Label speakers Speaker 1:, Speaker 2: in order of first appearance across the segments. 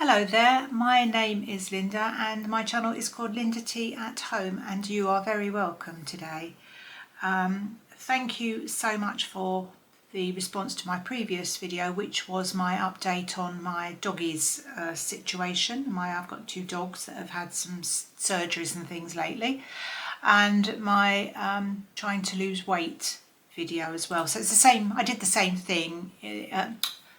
Speaker 1: Hello there, my name is Linda and my channel is called Linda Tea at Home, and you are very welcome today. Thank you so much for the response to my previous video, which was my update on my doggies situation. I've got two dogs that have had some surgeries and things lately, and my trying to lose weight video as well. So it's the same, I did the same thing.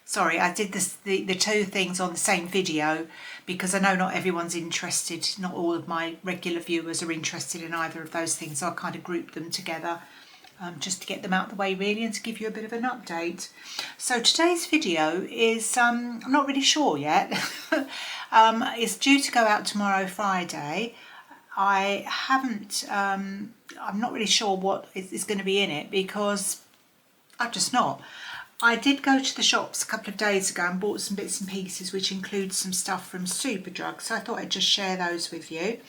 Speaker 1: Sorry, I did the two things on the same video because I know not everyone's interested, not all of my regular viewers are interested in either of those things, so I kind of grouped them together just to get them out of the way really and to give you a bit of an update. So today's video is, I'm not really sure yet, it's due to go out tomorrow Friday. I haven't, I'm not really sure what is going to be in it because I'm just not. I did go to the shops a couple of days ago and bought some bits and pieces, which includes some stuff from Superdrug, so I thought I'd just share those with you,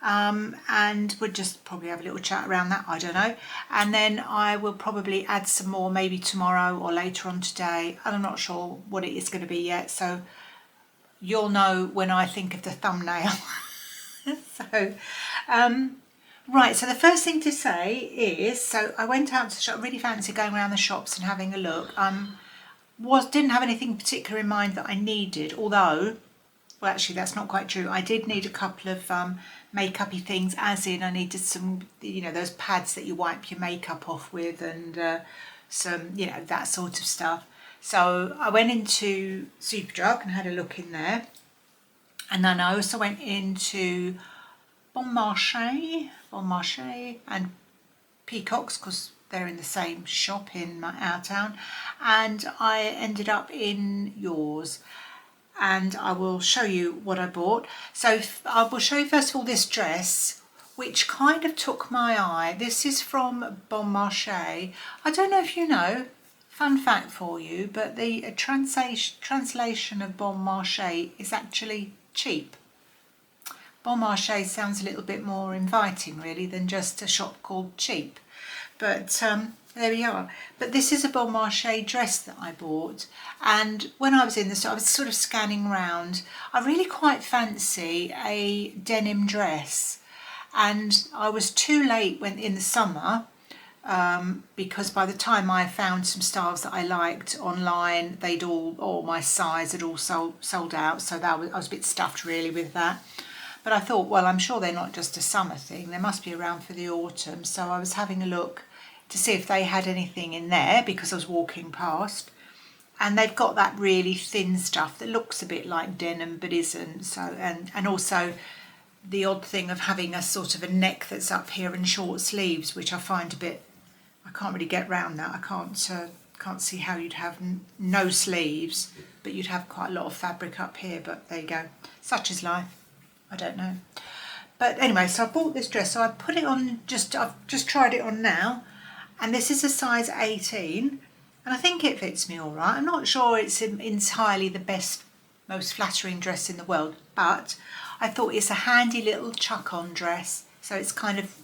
Speaker 1: and we'll just probably have a little chat around that, I don't know, and then I will probably add some more maybe tomorrow or later on today, and I'm not sure what it is going to be yet, so you'll know when I think of the thumbnail. So right, so the first thing to say is, so I went out to the shop, really fancy going around the shops and having a look. Didn't have anything particular in mind that I needed, although, well actually that's not quite true. I did need a couple of makeup-y things, as in I needed some, you know, those pads that you wipe your makeup off with, and some, you know, that sort of stuff. So I went into Superdrug and had a look in there, and then I also went into Bonmarche and Peacocks, because they're in the same shop in our town, and I ended up in yours, and I will show you what I bought. So I will show you first of all this dress, which kind of took my eye. This is from Bonmarche. I don't know if you know, fun fact for you, but the translation of Bonmarche is actually cheap. Bonmarche sounds a little bit more inviting really than just a shop called cheap, but there we are. But this is a Bonmarche dress that I bought, and when I was in the store I was sort of scanning around. I really quite fancy a denim dress, and I was too late when in the summer because by the time I found some styles that I liked online, they'd all my size had all sold out, so I was a bit stuffed really with that. But I thought, well, I'm sure they're not just a summer thing, they must be around for the autumn. So I was having a look to see if they had anything in there because I was walking past. And they've got that really thin stuff that looks a bit like denim but isn't. So and also the odd thing of having a sort of a neck that's up here and short sleeves, which I find a bit, I can't really get round that. I can't see how you'd have no sleeves, but you'd have quite a lot of fabric up here. But there you go, such is life. I don't know. But anyway, so I bought this dress, so I put it on, I've just tried it on now, and this is a size 18, and I think it fits me all right. I'm not sure it's entirely the best, most flattering dress in the world, but I thought it's a handy little chuck-on dress, so it's kind of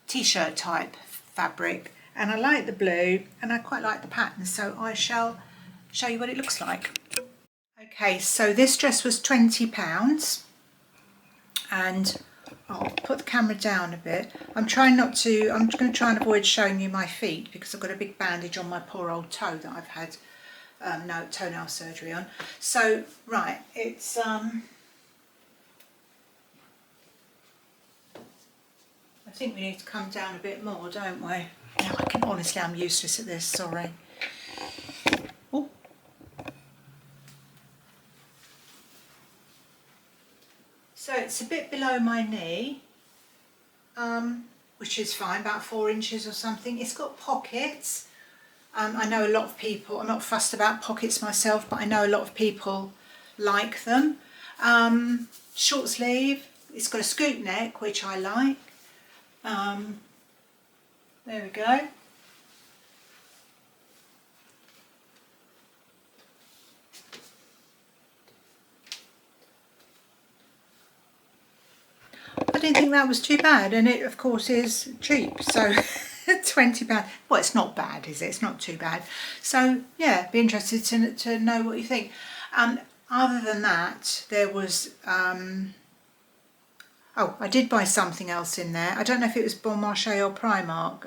Speaker 1: t-shirt type fabric, and I like the blue, and I quite like the pattern, so I shall show you what it looks like. Okay, so this dress was £20, and I'll put the camera down a bit. I'm going to try and avoid showing you my feet because I've got a big bandage on my poor old toe that I've had toenail surgery on. So, right, it's, I think we need to come down a bit more, don't we? Now, honestly, I'm useless at this, sorry. Oh. So it's a bit below my knee, which is fine, about 4 inches or something. It's got pockets. I know a lot of people, I'm not fussed about pockets myself, but I know a lot of people like them. Short sleeve, it's got a scoop neck, which I like. There we go. I didn't think that was too bad, and it of course is cheap, so £20. Well, it's not bad, is it? It's not too bad. So yeah, be interested to know what you think. other than that, there was, oh, I did buy something else in there. I don't know if it was Bonmarche or Primark.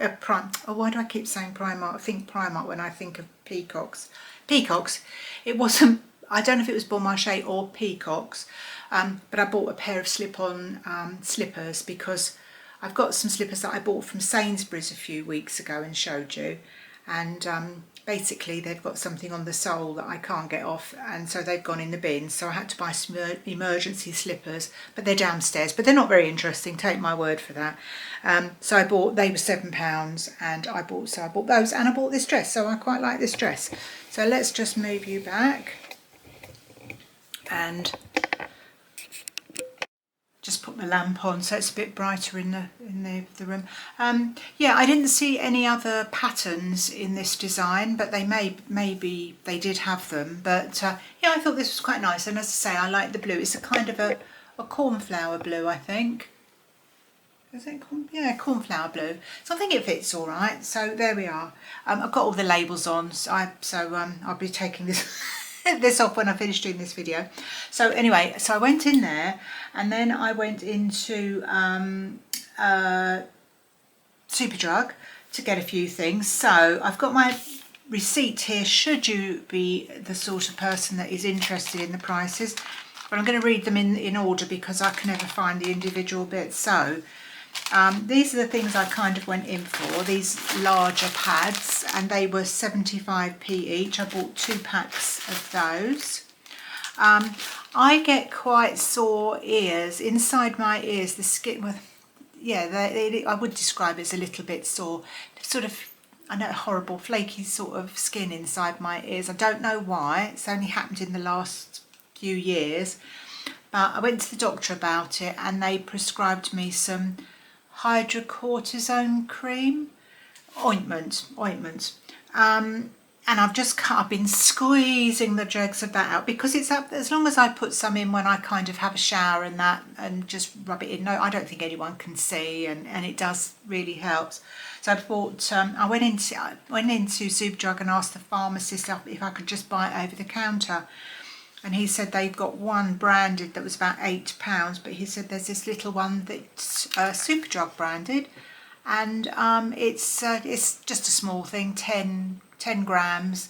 Speaker 1: Oh, why do I keep saying Primark? I think Primark when I think of peacocks. Peacocks. It wasn't, I don't know if it was Bonmarche or Peacocks, but I bought a pair of slip-on slippers because I've got some slippers that I bought from Sainsbury's a few weeks ago and showed you, and basically they've got something on the sole that I can't get off, and so they've gone in the bin, so I had to buy some emergency slippers, but they're downstairs, but they're not very interesting, take my word for that. So I bought, they were £7, and I bought those, and I bought this dress, so I quite like this dress. So let's just move you back and just put my lamp on so it's a bit brighter in the room. Yeah, I didn't see any other patterns in this design, but they maybe they did have them. But yeah, I thought this was quite nice, and as I say, I like the blue. It's a kind of a cornflower blue, I think. Is it yeah, cornflower blue. So I think it fits all right. So there we are. I've got all the labels on, so I'll be taking this this off when I finish doing this video. So anyway, so I went in there, and then I went into Superdrug to get a few things. So I've got my receipt here, should you be the sort of person that is interested in the prices, but I'm going to read them in order because I can never find the individual bits. So these are the things I kind of went in for, these larger pads, and they were 75p each. I bought 2 packs of those. I get quite sore ears, inside my ears, the skin, well, yeah, I would describe it as a little bit sore, sort of, I know, horrible flaky sort of skin inside my ears. I don't know why, it's only happened in the last few years, but I went to the doctor about it, and they prescribed me some hydrocortisone cream, ointment, and I've been squeezing the dregs of that out, because it's up, as long as I put some in when I kind of have a shower and that, and just rub it in. No, I don't think anyone can see, and it does really helps. So I bought, I went into Superdrug and asked the pharmacist if I could just buy it over the counter. And he said they've got one branded that was about £8, but he said there's this little one that's Superdrug branded, and it's just a small thing, 10 grams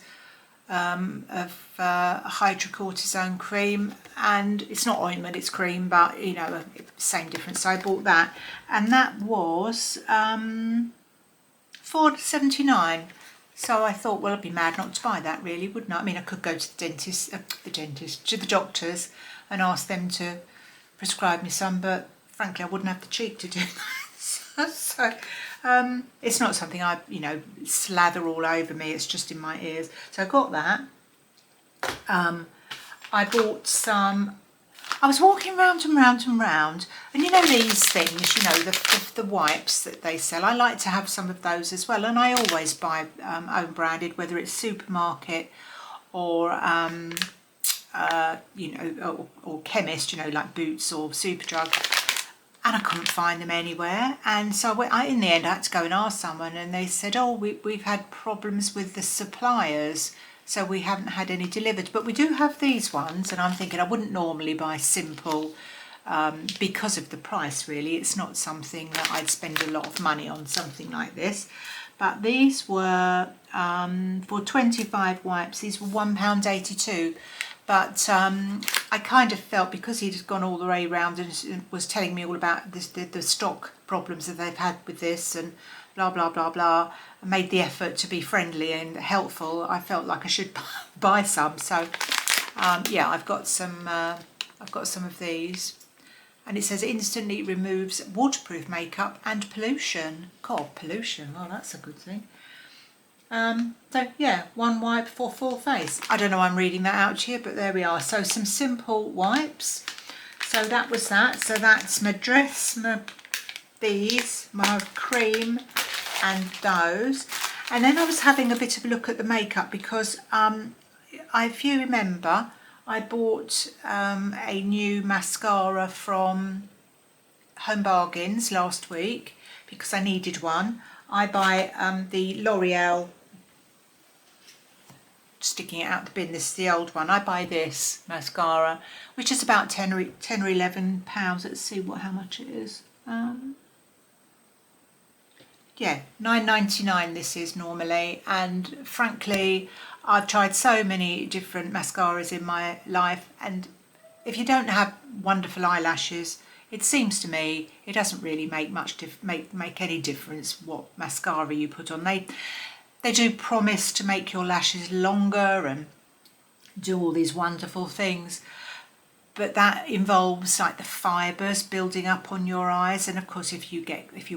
Speaker 1: of hydrocortisone cream, and it's not ointment, it's cream, but you know, same difference. So I bought that, and that was £4.79. So I thought, well, I'd be mad not to buy that, really, wouldn't I? I mean, I could go to to the doctors and ask them to prescribe me some, but frankly, I wouldn't have the cheek to do that. So it's not something I, you know, slather all over me. It's just in my ears. So I got that. I bought some. I was walking round and round and round, and you know these things, you know, the wipes that they sell. I like to have some of those as well, and I always buy own branded, whether it's supermarket or you know, or chemist, you know, like Boots or Superdrug, and I couldn't find them anywhere. And so in the end I had to go and ask someone, and they said, oh, we've had problems with the suppliers, so we haven't had any delivered, but we do have these ones. And I'm thinking, I wouldn't normally buy Simple because of the price, really. It's not something that I'd spend a lot of money on, something like this. But these were, for 25 wipes, these were £1.82. But I kind of felt, because he'd gone all the way around and was telling me all about this, the stock problems that they've had with this, and blah blah blah blah, I made the effort to be friendly and helpful. I felt like I should buy some. So yeah, I've got some of these, and it says instantly removes waterproof makeup and pollution. God, pollution, well, that's a good thing. So yeah, one wipe for full face. I don't know why I'm reading that out to you, but there we are. So some simple wipes. So that was that. So that's my dress, these, my cream, and those. And then I was having a bit of a look at the makeup, because if you remember, I bought a new mascara from Home Bargains last week because I needed one. I buy the L'Oreal sticking it out the bin. This is the old one. I buy this mascara, which is about 10 or £11. Let's see how much it is. Yeah, £9.99 this is normally, and frankly I've tried so many different mascaras in my life, and if you don't have wonderful eyelashes, it seems to me it doesn't really make any difference what mascara you put on. They do promise to make your lashes longer and do all these wonderful things, but that involves like the fibres building up on your eyes, and of course if you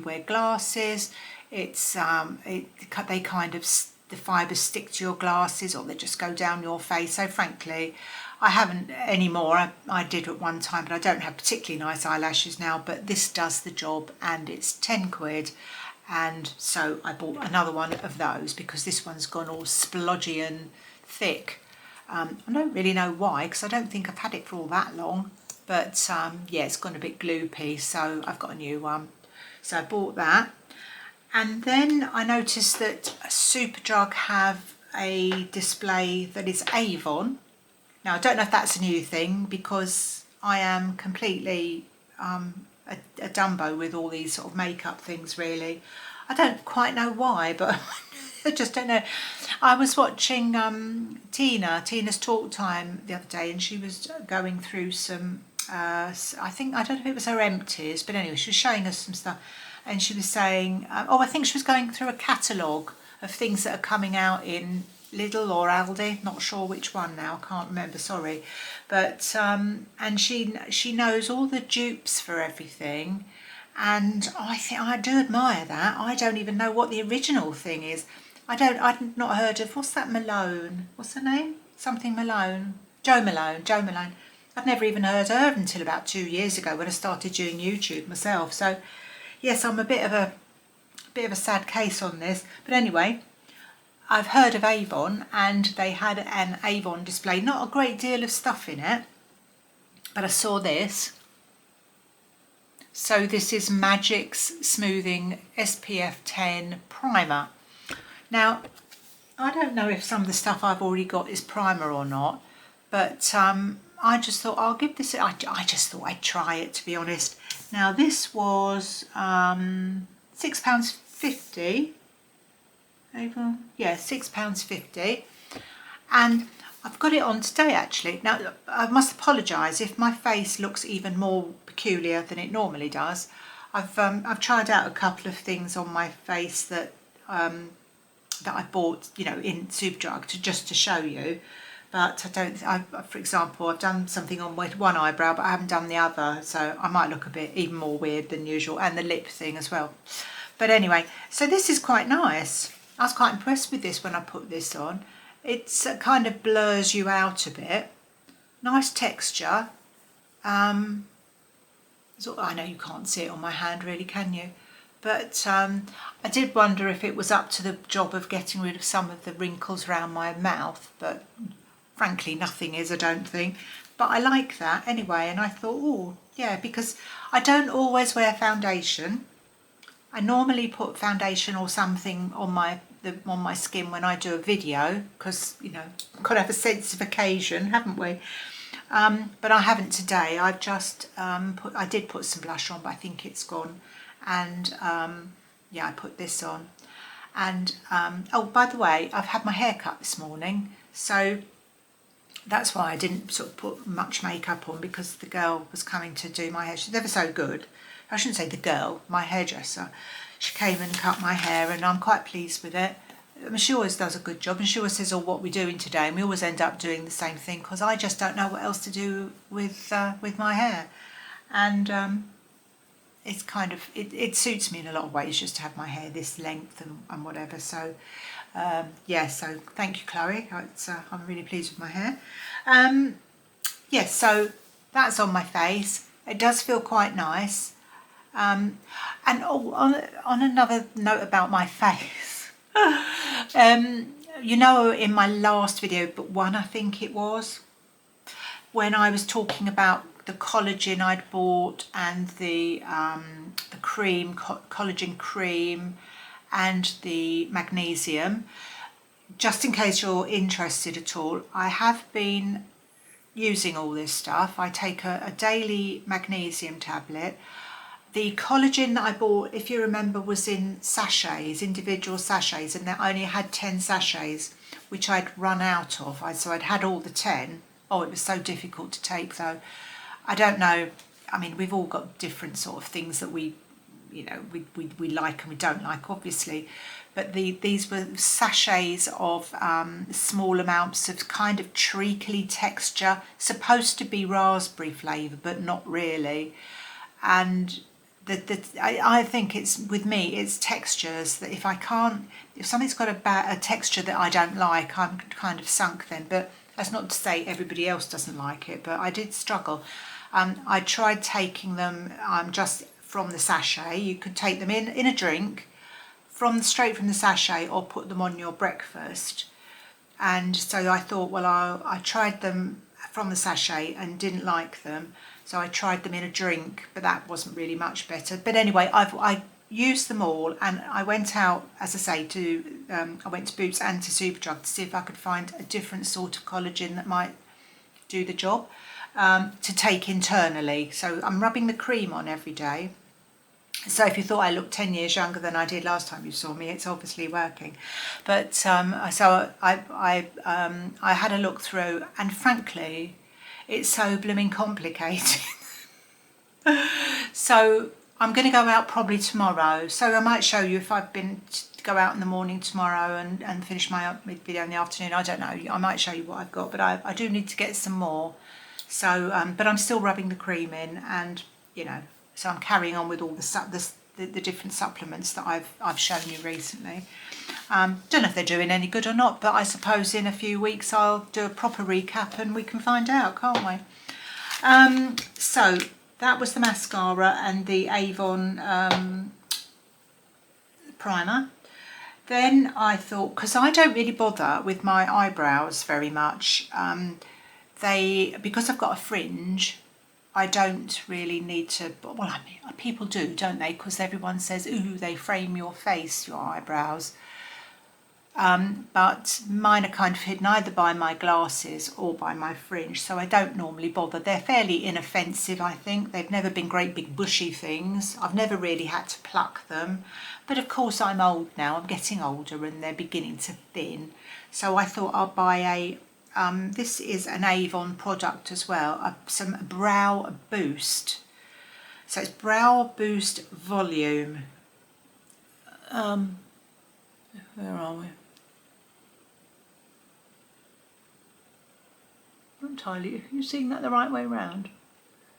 Speaker 1: wear glasses, the fibres stick to your glasses, or they just go down your face. So frankly, I haven't anymore. I did at one time, but I don't have particularly nice eyelashes now, but this does the job, and it's 10 quid. And so I bought another one of those because this one's gone all splodgy and thick. I don't really know why, because I don't think I've had it for all that long, but yeah, it's gone a bit gloopy, so I've got a new one. So I bought that, and then I noticed that Superdrug have a display that is Avon. Now I don't know if that's a new thing, because I am completely a Dumbo with all these sort of makeup things, really. I don't quite know why, but I just don't know. I was watching Tina's Talk Time the other day, and she was going through some, I don't know if it was her empties, but anyway, she was showing us some stuff, and she was saying, I think she was going through a catalogue of things that are coming out in Lidl or Aldi, not sure which one now, I can't remember, sorry, but and she knows all the dupes for everything, and I do admire that. I don't even know what the original thing is. I'd not heard of, what's that Malone? What's her name? Something Malone. Jo Malone. I'd never even heard of her until about 2 years ago when I started doing YouTube myself. So yes, I'm a bit of a sad case on this. But anyway, I've heard of Avon, and they had an Avon display. Not a great deal of stuff in it, but I saw this. So this is Magic's Smoothing SPF 10 Primer. Now, I don't know if some of the stuff I've already got is primer or not, but I just thought I'll give this, I just thought I'd try it, to be honest. Now this was £6.50, yeah, £6.50, and I've got it on today actually. Now I must apologise if my face looks even more peculiar than it normally does. I've tried out a couple of things on my face that I bought, in Superdrug just to show you, but for example, I've done something on one eyebrow, but I haven't done the other, so I might look a bit even more weird than usual, and the lip thing as well. But anyway, so this is quite nice. I was quite impressed with this when I put this on. It's kind of blurs you out a bit. Nice texture. So I know you can't see it on my hand really, can you? But I did wonder if it was up to the job of getting rid of some of the wrinkles around my mouth, but frankly nothing is, I don't think. But I like that anyway, and I thought, oh yeah, because I don't always wear foundation. I normally put foundation or something on my skin when I do a video, because got to have a sense of occasion, haven't we? But I haven't today. I've just I did put some blush on, but I think it's gone. And yeah, I put this on. And oh, by the way, I've had my hair cut this morning, so that's why I didn't sort of put much makeup on, because the girl was coming to do my hair. She's ever so good. I shouldn't say the girl, my hairdresser. She came and cut my hair, and I'm quite pleased with it. I mean, she always does a good job, and she always says, oh, what we're doing today, and we always end up doing the same thing, because I just don't know what else to do with my hair. And it's kind of, it suits me in a lot of ways just to have my hair this length and whatever. So yeah, so thank you, Chloe. I'm really pleased with my hair. Yes, so that's on my face. It does feel quite nice. And on another note about my face, in my last video, but one I think it was, when I was talking about the collagen I'd bought and the cream, collagen cream, and the magnesium, just in case you're interested at all, I have been using all this stuff. I take a daily magnesium tablet. The collagen that I bought, if you remember, was in sachets, individual sachets, and I only had 10 sachets, which I'd run out of. So I'd had all the 10. Oh, it was so difficult to take though. I don't know. I mean, we've all got different sort of things that we like and we don't like, obviously. But these were sachets of small amounts of kind of treacly texture, supposed to be raspberry flavour, but not really. And I think it's, with me, it's textures that if something's got a texture that I don't like, I'm kind of sunk then. But that's not to say everybody else doesn't like it, but I did struggle. I tried taking them just from the sachet. You could take them in a drink, straight from the sachet, or put them on your breakfast. And so I thought, well, I tried them from the sachet and didn't like them. So I tried them in a drink, but that wasn't really much better. But anyway, I used them all, and I went out, as I say, I went to Boots and to Superdrug to see if I could find a different sort of collagen that might do the job to take internally. So I'm rubbing the cream on every day. So if you thought I looked 10 years younger than I did last time you saw me, it's obviously working. But so I had a look through, and frankly, it's so blooming complicated. So I'm going to go out probably tomorrow. So I might show you if I've been to go out in the morning tomorrow and finish my video in the afternoon. I don't know. I might show you what I've got, but I do need to get some more. So, but I'm still rubbing the cream in, and so I'm carrying on with all the different supplements that I've shown you recently. Don't know if they're doing any good or not, but I suppose in a few weeks I'll do a proper recap and we can find out, can't we? So that was the mascara and the Avon primer. Then I thought, because I don't really bother with my eyebrows very much, because I've got a fringe, I don't really need to, well, I mean, people do, don't they? Because everyone says, ooh, they frame your face, your eyebrows. But mine are kind of hidden either by my glasses or by my fringe, so I don't normally bother. They're fairly inoffensive, I think. They've never been great big bushy things. I've never really had to pluck them. But of course I'm old now, I'm getting older, and they're beginning to thin. So I thought I'll buy this is an Avon product as well, some Brow Boost. So it's Brow Boost Volume. Where are we? Not entirely. Are you seeing that the right way round?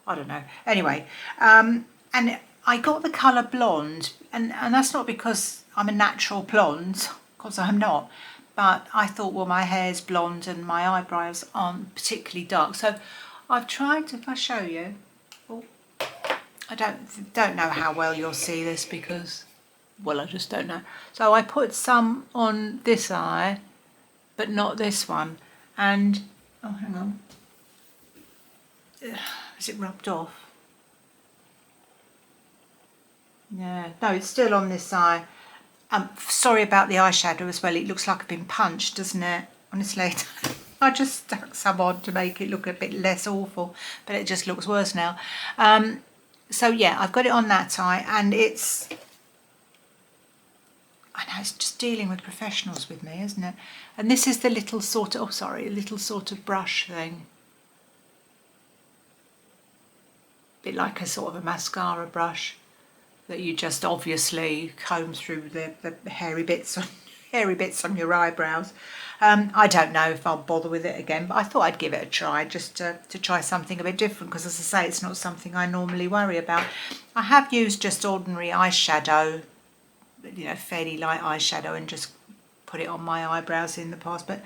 Speaker 1: I don't know. Anyway, and I got the colour blonde, and that's not because I'm a natural blonde, because I'm not. But I thought, well, my hair's blonde and my eyebrows aren't particularly dark. So I've tried, if I show you, I don't know how well you'll see this because, well, I just don't know. So I put some on this eye, but not this one. And, oh, hang on. Is it rubbed off? Yeah, no, it's still on this eye. Sorry about the eyeshadow as well. It looks like I've been punched, doesn't it? Honestly, I just stuck some on to make it look a bit less awful, but it just looks worse now. So yeah, I've got it on that eye, and I know it's just dealing with professionals with me, isn't it? And this is the little sort of, little sort of brush thing. A bit like a sort of a mascara brush that you just obviously comb through the hairy bits on your eyebrows. I don't know if I'll bother with it again, but I thought I'd give it a try, just to try something a bit different, because as I say, it's not something I normally worry about. I have used just ordinary eyeshadow, fairly light eyeshadow, and just put it on my eyebrows in the past, but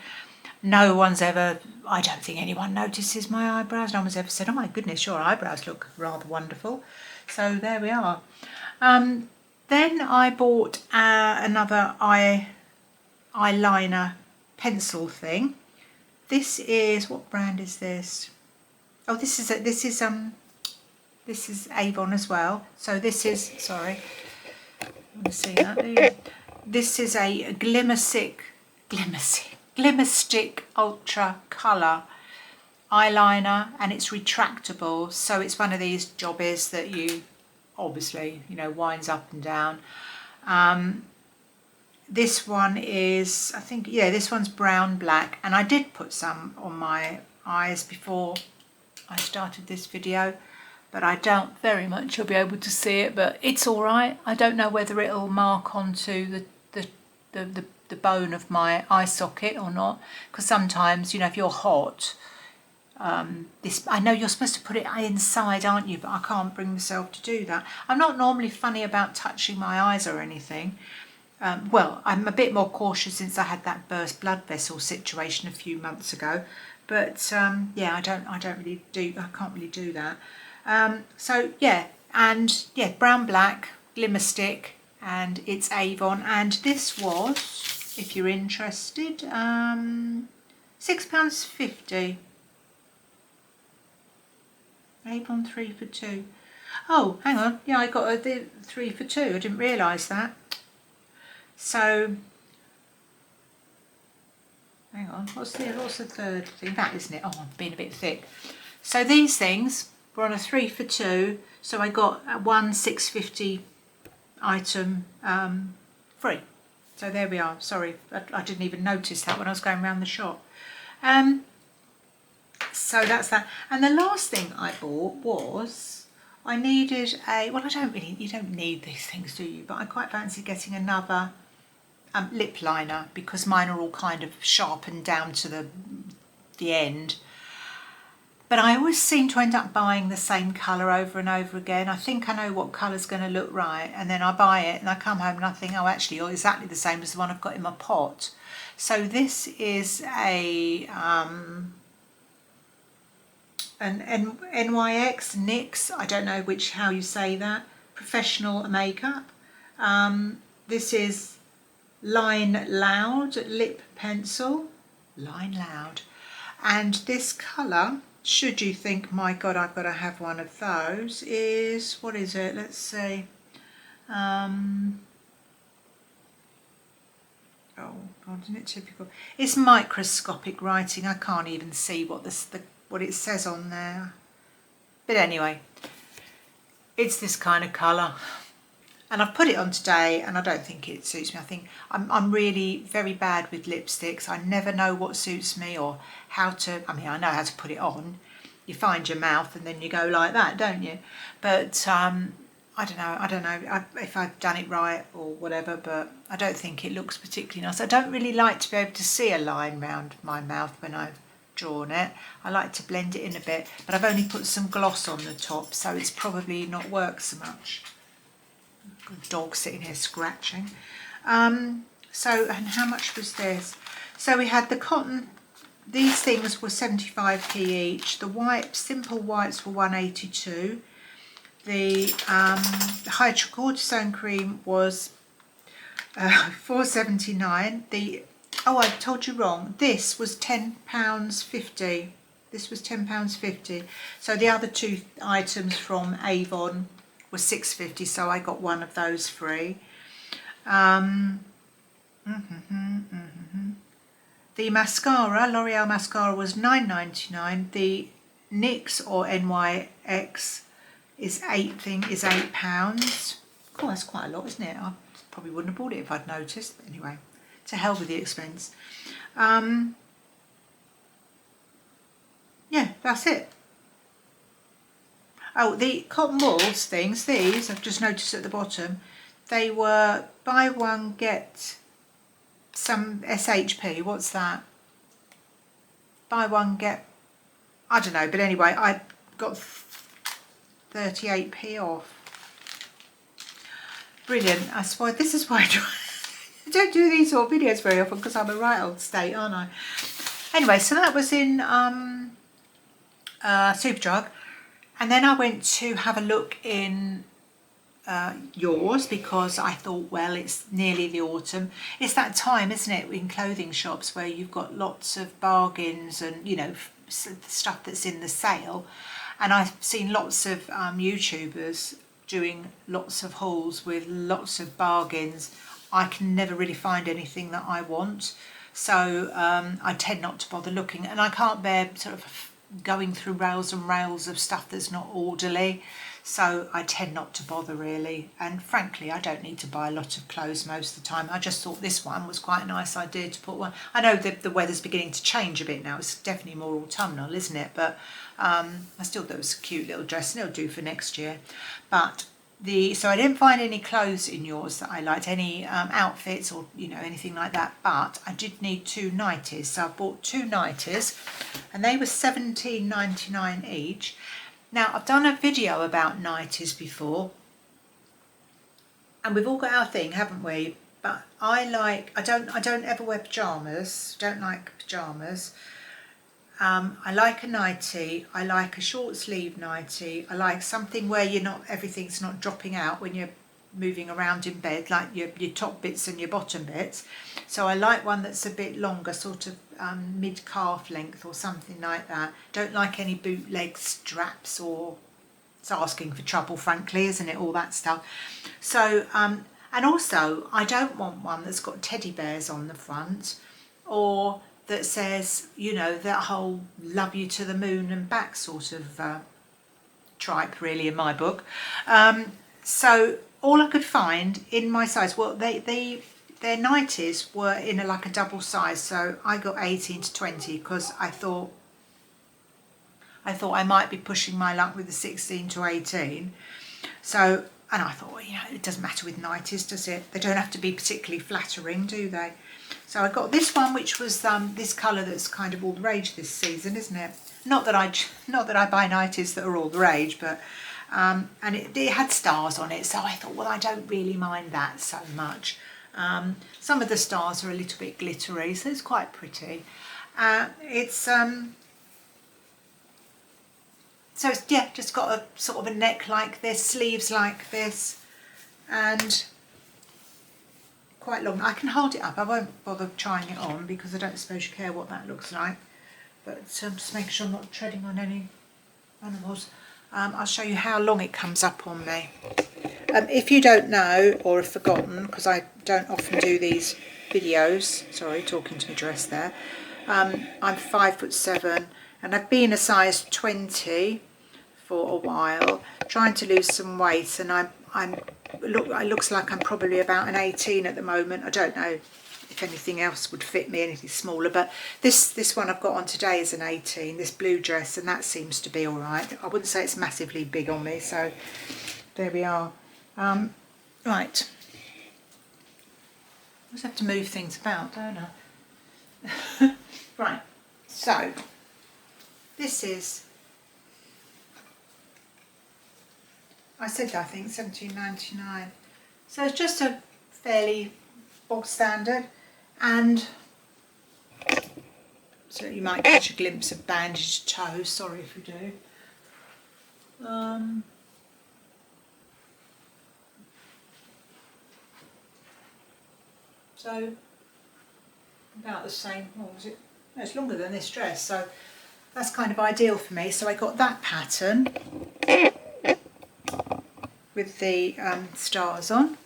Speaker 1: no one's ever, I don't think anyone notices my eyebrows. No one's ever said, oh my goodness, your eyebrows look rather wonderful. So there we are. Then I bought another eyeliner pencil thing. This is, what brand is this? Oh, this is Avon as well. So this is, sorry, I want to see that. This is a Glimmer Stick Glimmer Stick Ultra Colour eyeliner, and it's retractable, so it's one of these jobbies that you obviously, you know, winds up and down. This one is, I think, yeah, this one's brown black, and I did put some on my eyes before I started this video, but I doubt very much you'll be able to see it, but it's all right. I don't know whether it'll mark onto the bone of my eye socket or not, because sometimes, you know, if you're hot, this, I know you're supposed to put it inside, aren't you, but I can't bring myself to do that. I'm not normally funny about touching my eyes or anything. Well, I'm a bit more cautious since I had that burst blood vessel situation a few months ago, but yeah, I can't really do that. So yeah, and yeah, brown black glimmer stick, and it's Avon, and this was, if you're interested, £6.50. Avon 3 for 2. Oh, hang on, yeah, I got a 3 for 2. I didn't realise that. So, hang on, what's the third thing? That, isn't it? Oh, I'm being a bit thick. So these things were on a 3 for 2, so I got one £6.50 item free. So there we are. Sorry, I didn't even notice that when I was going around the shop. So that's that. And the last thing I bought was, I needed a, well, you don't need these things, do you? But I quite fancy getting another lip liner, because mine are all kind of sharpened down to the end. But I always seem to end up buying the same colour over and over again. I think I know what colour's going to look right, and then I buy it and I come home and I think, oh, actually, you're exactly the same as the one I've got in my pot. So this is a an NYX, I don't know how you say that, professional makeup. This is Line Loud lip pencil, Line Loud, and this colour, should you think, my God, I've got to have one of those, is, what is it? Let's see. Oh God, isn't it typical? It's microscopic writing. I can't even see what what it says on there. But anyway, it's this kind of colour. And I've put it on today, and I don't think it suits me. I think I'm really very bad with lipsticks. I never know what suits me or how to, I mean, I know how to put it on. You find your mouth and then you go like that, don't you? But I don't know if I've done it right or whatever, but I don't think it looks particularly nice. I don't really like to be able to see a line round my mouth when I've drawn it. I like to blend it in a bit, but I've only put some gloss on the top, so it's probably not worked so much. Dog sitting here scratching. So, and how much was this? So we had the cotton, these things were 75p each. The simple whites were 182. The hydrocortisone cream was 4.79. Oh, I told you wrong, this was £10.50. This was £10.50. So the other two items from Avon was £6.50, so I got one of those free. The mascara, L'Oreal mascara, was £9.99. The NYX or NYX is £8. Oh, that's quite a lot, isn't it? I probably wouldn't have bought it if I'd noticed. But anyway, to hell with the expense. Yeah, that's it. Oh, the cotton wools things, these, I've just noticed at the bottom, they were buy one, get some SHP. What's that? Buy one, get, I don't know, but anyway, I got 38p off. Brilliant. I swear, this is why I don't do these sort of videos very often, because I'm a right old state, aren't I? Anyway, so that was in Superdrug. And then I went to have a look in yours, because I thought, well, it's nearly the autumn. It's that time, isn't it, in clothing shops where you've got lots of bargains and, you know, stuff that's in the sale. And I've seen lots of YouTubers doing lots of hauls with lots of bargains. I can never really find anything that I want. so I tend not to bother looking, and I can't bear sort of going through rails and rails of stuff that's not orderly, so I tend not to bother really. And frankly, I don't need to buy a lot of clothes most of the time. I just thought this one was quite a nice idea to put one. I know that the weather's beginning to change a bit now, it's definitely more autumnal, isn't it? But I still thought it was a cute little dress, and it'll do for next year. But so I didn't find any clothes in yours that I liked, any outfits or anything like that, but I did need 2 nighties, so I bought 2 nighties and they were $17.99 each. Now I've done a video about nighties before, and we've all got our thing, haven't we? But I don't ever wear pyjamas, don't like pyjamas. I like a nightie, I like a short sleeve nightie, I like something where everything's not dropping out when you're moving around in bed, like your top bits and your bottom bits. So I like one that's a bit longer, sort of mid-calf length or something like that. Don't like any bootleg straps, or it's asking for trouble, frankly, isn't it, all that stuff. So and also I don't want one that's got teddy bears on the front, or that says, that whole love you to the moon and back sort of tripe, really, in my book. So all I could find in my size, well, their nighties were in like a double size, so I got 18 to 20 because I thought I might be pushing my luck with the 16 to 18. So, and I thought, it doesn't matter with nighties, does it? They don't have to be particularly flattering, do they? So I got this one, which was this colour that's kind of all the rage this season, isn't it? Not that I buy nighties that are all the rage, but and it had stars on it, so I thought, well, I don't really mind that so much. Some of the stars are a little bit glittery, so it's quite pretty. It's so it's just got a sort of a neck like this, sleeves like this, and quite long. I can hold it up. I won't bother trying it on because I don't suppose you care what that looks like. But just making sure I'm not treading on any animals. I'll show you how long it comes up on me. If you don't know or have forgotten, because I don't often do these videos, sorry, talking to my dress there. I'm 5'7", and I've been a size 20 for a while, trying to lose some weight, and it looks like I'm probably about an 18 at the moment. I don't know if anything else would fit me, anything smaller, but this one I've got on today is an 18, this blue dress, and that seems to be all right. I wouldn't say it's massively big on me, so there we are. Right, I just have to move things about, don't I? Right, so this is, I said I think $17.99, so it's just a fairly bog standard, and so you might catch a glimpse of bandaged toes, sorry if you do. So about the same, what was it? No, it's longer than this dress, so that's kind of ideal for me. So I got that pattern with the stars on,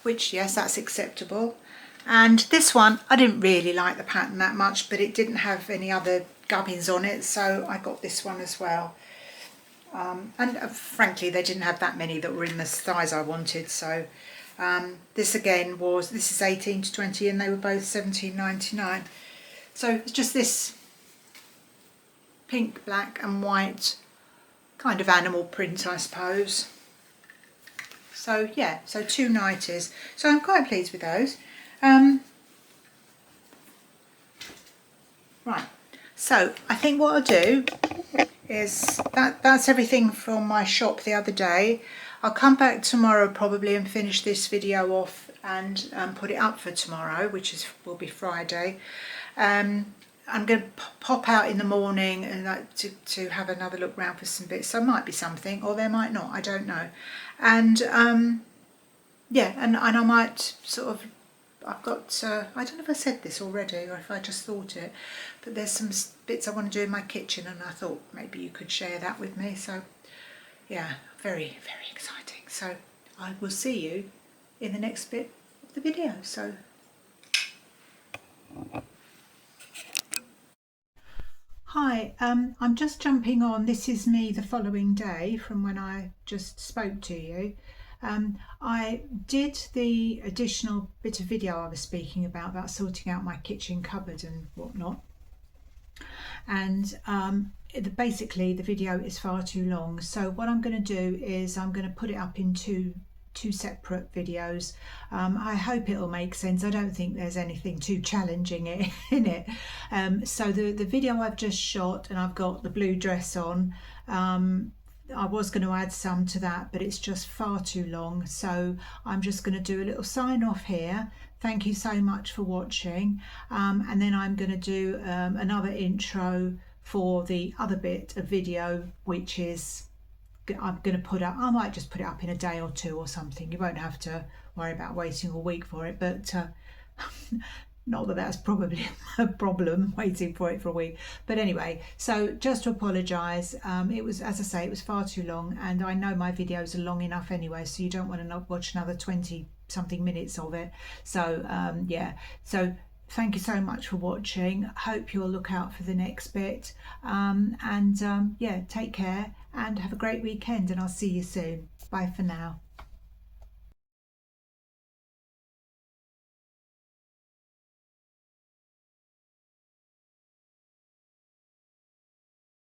Speaker 1: which, yes, that's acceptable. And this one, I didn't really like the pattern that much, but it didn't have any other gubbins on it, so I got this one as well. And frankly, they didn't have that many that were in the size I wanted, so this again this is 18 to 20, and they were both $17.99. So it's just this pink, black and white kind of animal print, I suppose. So yeah, so 2 nighties. So I'm quite pleased with those. Right, so I think what I'll do is that's everything from my shop the other day. I'll come back tomorrow probably and finish this video off and put it up for tomorrow, which will be Friday. I'm going to pop out in the morning and to have another look round for some bits. So it might be something, or there might not, I don't know. And yeah, and I might sort of, I've got, I don't know if I said this already or if I just thought it, but there's some bits I want to do in my kitchen, and I thought maybe you could share that with me. So yeah, very, very exciting. So I will see you in the next bit of the video. So Hi, I'm just jumping on. This is me the following day from when I just spoke to you. I did the additional bit of video I was speaking about sorting out my kitchen cupboard and whatnot. And basically the video is far too long. So what I'm going to do is I'm going to put it up in two separate videos. I hope it'll make sense. I don't think there's anything too challenging in it. So the video I've just shot, and I've got the blue dress on. I was going to add some to that, but it's just far too long. So I'm just going to do a little sign off here. Thank you so much for watching. And then I'm going to do another intro for the other bit of video, which is I'm going to put up. I might just put it up in a day or two or something. You won't have to worry about waiting a week for it, but not that that's probably a problem, waiting for it for a week. But anyway, so just to apologise, it was, as I say, it was far too long, and I know my videos are long enough anyway, so you don't want to watch another 20 something minutes of it. So yeah, so thank you so much for watching. Hope you'll look out for the next bit, and yeah, take care and have a great weekend, and I'll see you soon. Bye for now.